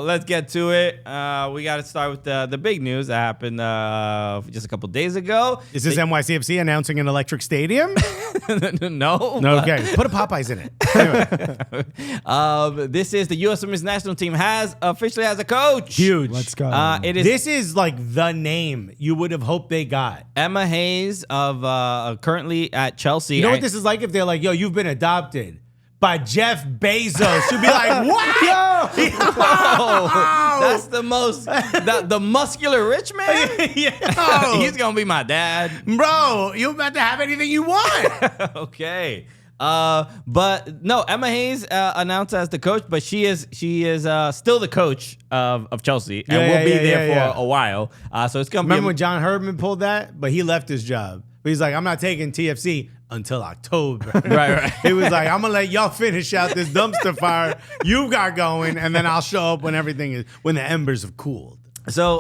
Let's get to it. We got to start with the big news that happened just a couple days ago. Is this NYCFC announcing an electric stadium? No. Okay. Put a Popeyes in it. Anyway. This is the U.S. Women's National Team officially has a coach. Huge. Let's go. This is like the name you would have hoped they got. Emma Hayes of currently at Chelsea. You know what this is like if they're like, yo, you've been adopted by Jeff Bezos. You'd be like, what? Yo, that's the most, the muscular rich man? He's going to be my dad. Bro, you about to have anything you want. Okay. But no, Emma Hayes announced as the coach, but she is still the coach of Chelsea and will be there for a while. So it's going to be. Remember when John Herdman pulled that? But he left his job. But he's like, I'm not taking TFC until October. Right. He was like, I'm gonna let y'all finish out this dumpster fire you got going, and then I'll show up when when the embers have cooled. So,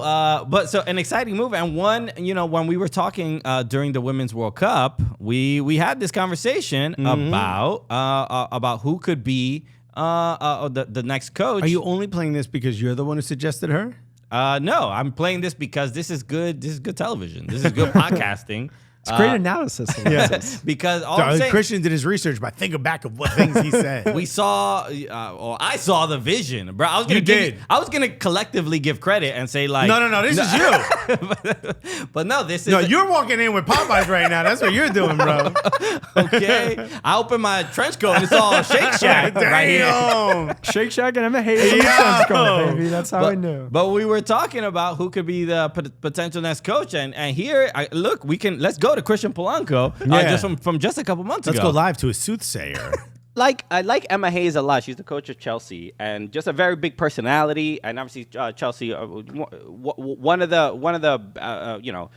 so an exciting move, and one, when we were talking during the Women's World Cup, we had this conversation about who could be the next coach. Are you only playing this because you're the one who suggested her? No, I'm playing this because this is good. This is good television. This is good podcasting. It's great analysis. Because I'm saying, Christian did his research by thinking back of what things he said. we saw, or I saw the vision, bro. I was gonna collectively give credit and say like, no, this is you. but no, this is you're walking in with Popeyes right now. That's what you're doing, bro. Okay, I open my trench coat and it's all Shake Shack right here. Shake Shack and Emma Hayes in the trench coat, baby. That's how I knew. But we were talking about who could be the potential next coach, and here, let's go to Christian Polanco just from just a couple months ago. Let's go live to a soothsayer. I like Emma Hayes a lot. She's the coach of Chelsea, and just a very big personality. And obviously, Chelsea, one of the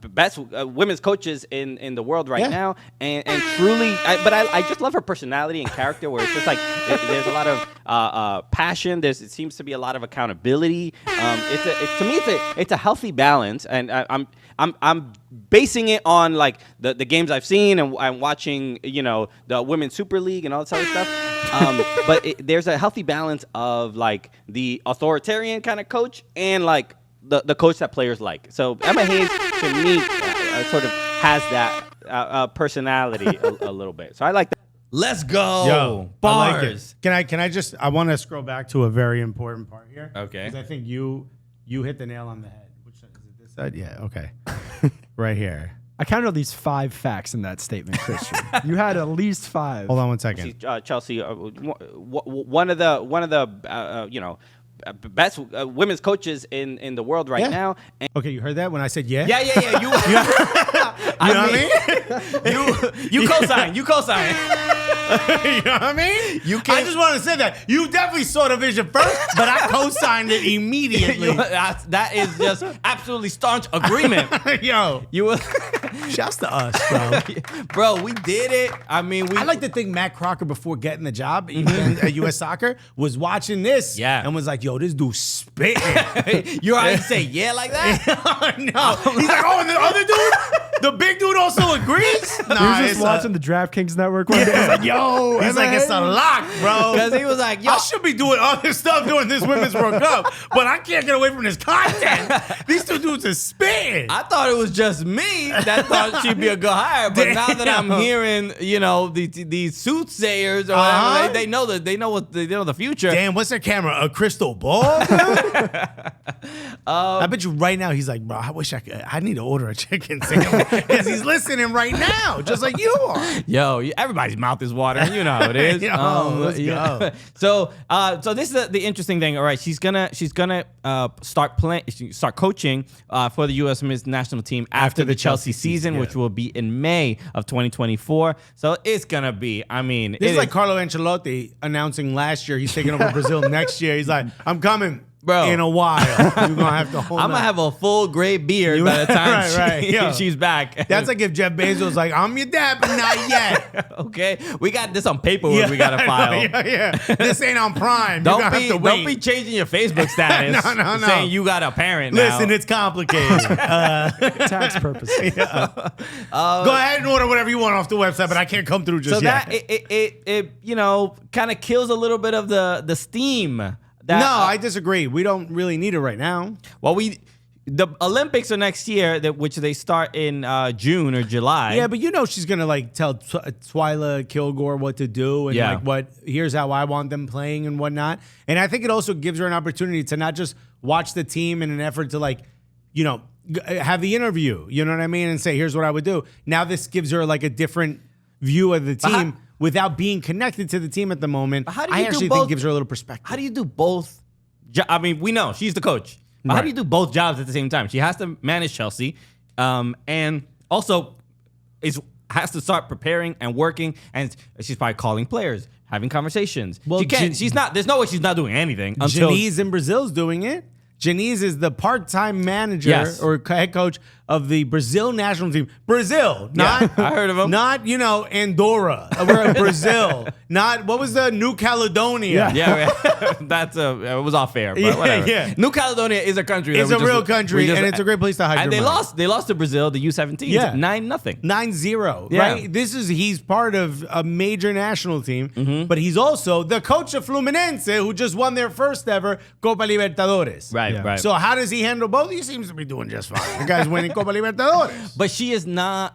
best women's coaches in the world right now, and truly, but I just love her personality and character. Where it's just like there's a lot of passion. It seems to be a lot of accountability. To me, it's a healthy balance, and I'm basing it on like the games I've seen and I'm watching, the Women's Super League and all this other stuff. But there's a healthy balance of like the authoritarian kind of coach and like the coach that players like. So Emma Hayes, to me, sort of has that personality a little bit. So I like that. Let's go. Yo, bars. I like it. I want to scroll back to a very important part here. Okay. Because I think you hit the nail on the head. Which side is it? This side? Yeah. Okay. Right here. I counted at least 5 facts in that statement, Christian. You had at least 5. Hold on 1 second. Chelsea, one of the best women's coaches in the world right now. And Okay, you heard that when I said yeah? Yeah. You know what I mean? You co-sign. You know what I mean? I just want to say that. You definitely saw the vision first, but I co-signed it immediately. That is just absolutely staunch agreement. Yo. Shouts to us, bro. Bro, we did it. I mean, I like to think Matt Crocker, before getting the job at U.S. Soccer, was watching this and was like, yo, this dude's spitting. You already say yeah like that? No. He's like, and the other dude, the big dude also agrees? He was just watching the DraftKings Network one day. He's like, yo. He's like, it's a lock, bro. Because he was like, yo. I should be doing other stuff during this Women's World Cup, but I can't get away from this content. These two dudes are spitting. I thought it was just me that thought she'd be a good hire, but now that I'm hearing, these soothsayers or whatever, they know the future. Damn, what's their camera? A crystal ball? I bet you right now he's like, bro, I wish I need to order a chicken sandwich because he's listening right now, just like you are. Yo, everybody's mouth is watering. You know how it is. Let's go. So this is the interesting thing. All right, she's gonna start coaching for the U.S. Women's National Team after the Chelsea season, which will be in May of 2024. So it's gonna be. I mean, this is like Carlo Ancelotti announcing last year he's taking over Brazil next year. He's like, I'm coming. Bro, in a while, you're gonna have to hold. I'm gonna have a full gray beard by the time she's back. That's like if Jeff Bezos like, I'm your dad, but not yet. Okay, we got this on paperwork. We gotta file. Yeah. This ain't on Prime. Don't be changing your Facebook status. no. Saying you got a parent now. Listen, it's complicated. Tax purposes. Go ahead and order whatever you want off the website, but I can't come through just yet. So that it kind of kills a little bit of the steam that No, I disagree. We don't really need it right now. the Olympics are next year, which they start in June or July. Yeah, but she's gonna like tell Twyla Kilgore what to do and here's how I want them playing and whatnot. And I think it also gives her an opportunity to not just watch the team in an effort to have the interview. You know what I mean? And say, here's what I would do. Now this gives her like a different view of the team without being connected to the team at the moment. I actually think it gives her a little perspective. How do you do both? I mean, we know she's the coach. But how do you do both jobs at the same time? She has to manage Chelsea, and also has to start preparing and working. And she's probably calling players, having conversations. Well, she can't. She's not. There's no way she's not doing anything. Janice in Brazil's doing it. Janice is the part-time manager or head coach of the Brazil national team. Brazil, not I heard of him. Not Andorra. We're in Brazil. Not what was the New Caledonia? That's it was all fair. But whatever. Yeah. New Caledonia is a country. It's a real country, and it's a great place to hide. And your they money. lost. They lost to Brazil, the U17. Yeah. 9-0. 9-0. Yeah. Right. He's part of a major national team, but he's also the coach of Fluminense, who just won their first ever Copa Libertadores. Right. Yeah. Right. So how does he handle both? He seems to be doing just fine. The guy's winning Copa Libertadores. But she is not.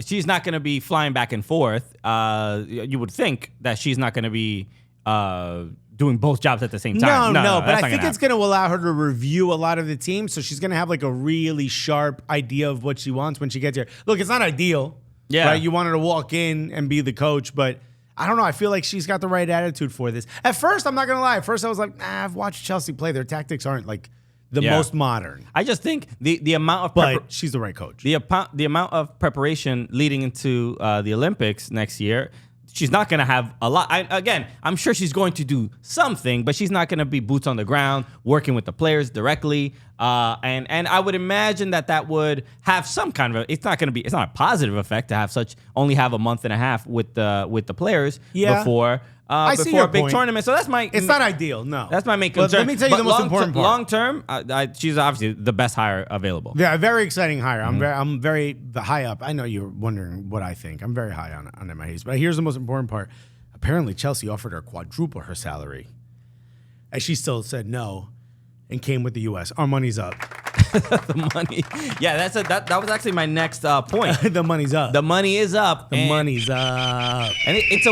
She's not going to be flying back and forth. You would think that she's not going to be doing both jobs at the same time. No. But I think it's going to allow her to review a lot of the team, so she's going to have like a really sharp idea of what she wants when she gets here. Look, it's not ideal. Yeah. Right? You want her to walk in and be the coach, but I don't know. I feel like she's got the right attitude for this. At first, I'm not going to lie. At first, I was like, I've watched Chelsea play. Their tactics aren't like the most modern. I just think the amount of But she's the right coach. the amount of preparation leading into the Olympics next year, she's not going to have a lot. I'm sure she's going to do something, but she's not going to be boots on the ground working with the players directly. And I would imagine that would have some kind of it's not a positive effect to have only have a month and a half with the players before a big tournament. So it's not ideal. No, that's my main But concern. let me tell you the most important part. Long term, she's obviously the best hire available. Yeah, very exciting hire. I'm very high up. I know you're wondering what I think. I'm very high on Emma Hayes. But here's the most important part. Apparently, Chelsea offered her quadruple her salary, and she still said no, and came with the U.S. Our money's up. The money, that was actually my next point. The money's up. The money is up. The money's up. And it's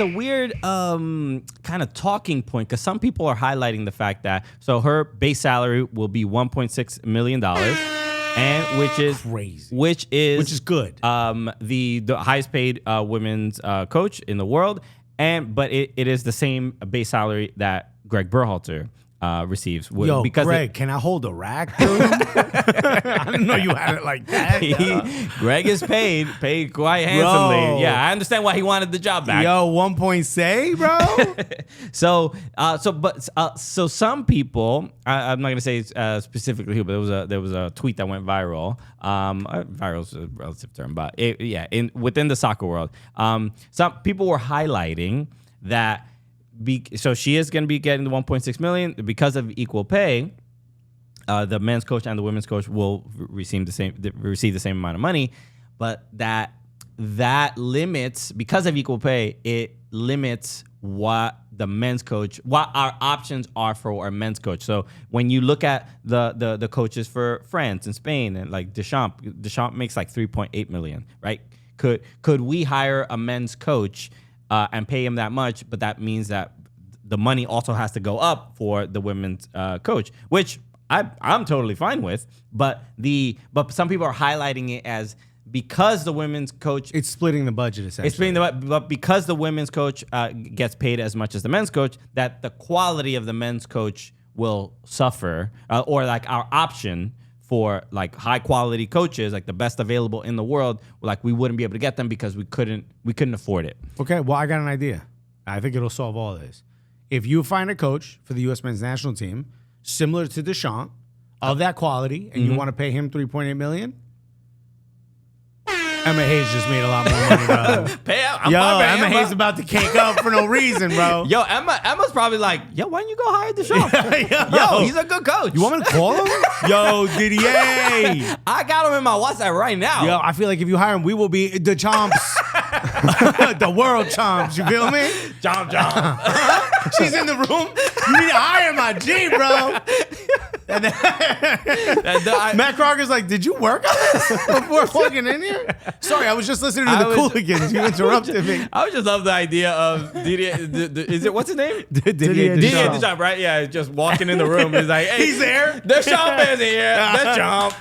a weird kind of talking point because some people are highlighting the fact that her base salary will be $1.6 million, and which is crazy, which is good. The highest paid women's coach in the world, but it is the same base salary that Greg Berhalter receives. Greg, can I hold a rack, dude? I didn't know you had it like that. Greg is paid quite handsomely. Bro. Yeah, I understand why he wanted the job back. 1.6, bro. So some people, I'm not gonna say specifically who, but there was a tweet that went viral. Viral is a relative term, but within the soccer world, some people were highlighting that. So she is going to be getting the $1.6 million because of equal pay. The men's coach and the women's coach will receive the same amount of money, but that limits, because of equal pay, it limits what our options are for our men's coach. So when you look at the coaches for France and Spain, and like Deschamps makes like $3.8 million, right? Could we hire a men's coach and pay him that much, but that means that the money also has to go up for the women's coach, which I'm totally fine with. But some people are highlighting it as because the women's coach, it's splitting the budget essentially. But because the women's coach gets paid as much as the men's coach, that the quality of the men's coach will suffer, or like our option for like high quality coaches, like the best available in the world, like we wouldn't be able to get them because we couldn't afford it. Okay, well, I got an idea. I think it'll solve all of this. If you find a coach for the U.S. men's national team similar to Deschamps of that quality, and you want to pay him $3.8 million, Emma Hayes just made a lot more money, bro. Pay out. Emma Hayes about to cake up for no reason, bro. Yo, Emma's probably like, yo, why don't you go hire Deschamps? Yo, he's a good coach. You want me to call him? Yo, Didier. I got him in my WhatsApp right now. Yo, I feel like if you hire him, we will be the chomps. The world chomps, you feel me? Jump, jump. She's in the room. You need to hire my G, bro. And then Matt Crocker's like, did you work on this before walking in here? Sorry, I was just listening to the Cooligans. You interrupted me. I would just love the idea of Didier, what's his name? Didier Deschamps, right? Yeah, just walking in the room. He's like, hey, he's there. Deschamps is here. Deschamps.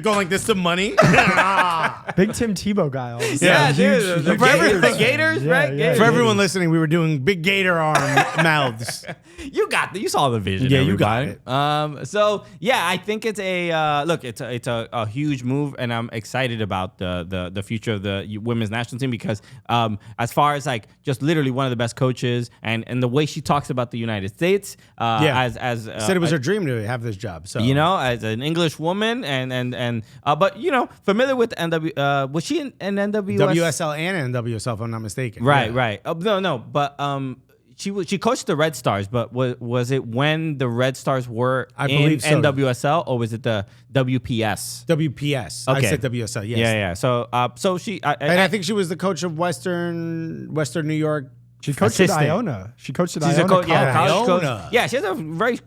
Going like this to money. Big Tim Tebow guy. All of a sudden. Yeah, huge dude. The Gators, Yeah, right? yeah. Gators. For everyone listening, we were doing big gator arm mouths. You saw the vision. Yeah, you got it. So yeah, I think it's a look. It's a huge move, and I'm excited about the future of the women's national team because as far as like just literally one of the best coaches, and the way she talks about the United States, as said it was her dream to have this job. So as an English woman, and but familiar with NW. Was she in NWS? WSL and NWSL, if I'm not mistaken. Right. No, but she coached the Red Stars, but was it when the Red Stars were I believe so. NWSL or was it the WPS? WPS. Okay. I said WSL. Yes. Yeah. So she And I think she was the coach of Western New York. She coached at Iona. She coached at she's Iona. a college coach. Iona. Yeah, she has a very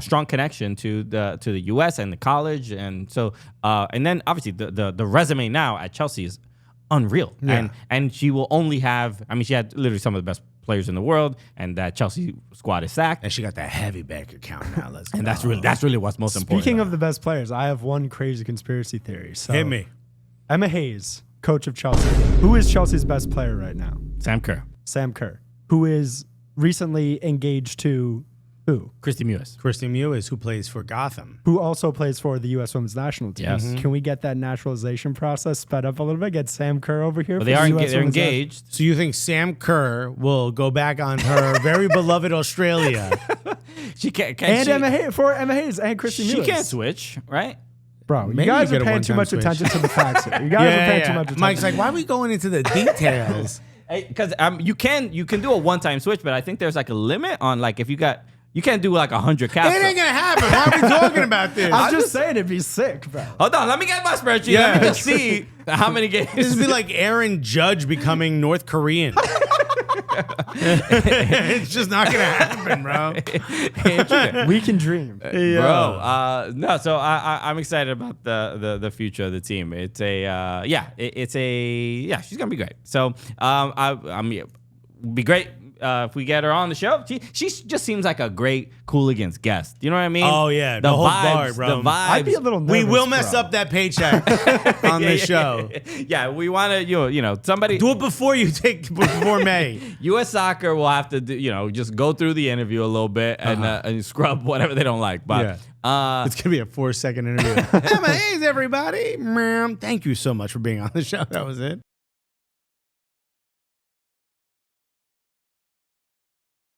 strong connection to the U.S. and the college, and so and then obviously the resume now at Chelsea is unreal, and she will only have. I mean, she had literally some of the best players in the world, and that Chelsea squad is sacked. And she got that heavy bank account now. And that's really what's most important. Speaking of the best players, I have one crazy conspiracy theory. So hit me. Emma Hayes, coach of Chelsea. Who is Chelsea's best player right now? Sam Kerr. Sam Kerr, who is recently engaged to who? Christy Mewis. Christy Mewis, who plays for Gotham. Who also plays for the U.S. women's national team. Yes. Can we get that naturalization process sped up a little bit? Get Sam Kerr over here? But for they the are US they're women's engaged. So you think Sam Kerr will go back on her very beloved Australia? She can't. And Emma Hayes and Christy She Mewis. can't switch, right? Bro, Maybe you guys you are get a paying one-time too much switch. attention to the facts here. You guys are paying too much attention. Mike's like, why are we going into the details? Because you can do a one-time switch, but I think there's like a limit on like if you can't do like 100 caps. It ain't gonna happen. Why are we talking about this? I'm just saying it'd be sick, bro. Hold on, let me get my spreadsheet. Yeah. Let me just see how many games. This would be like Aaron Judge becoming North Korean. It's just not gonna happen, bro. We can dream. Bro. No, so I'm excited about the future of the team. It's she's gonna be great. So be great. If we get her on the show, she just seems like a great Cooligans guest. You know what I mean? Oh yeah, the whole bar, bro. The vibes. I'd be a little nervous, We will mess up that paycheck on this show. Yeah, we want to, somebody Do it before May. U.S. Soccer will have to do, just go through the interview a little bit and scrub whatever they don't like. But it's gonna be a 4-second interview. Emma Hayes, everybody. Thank you so much for being on the show. That was it.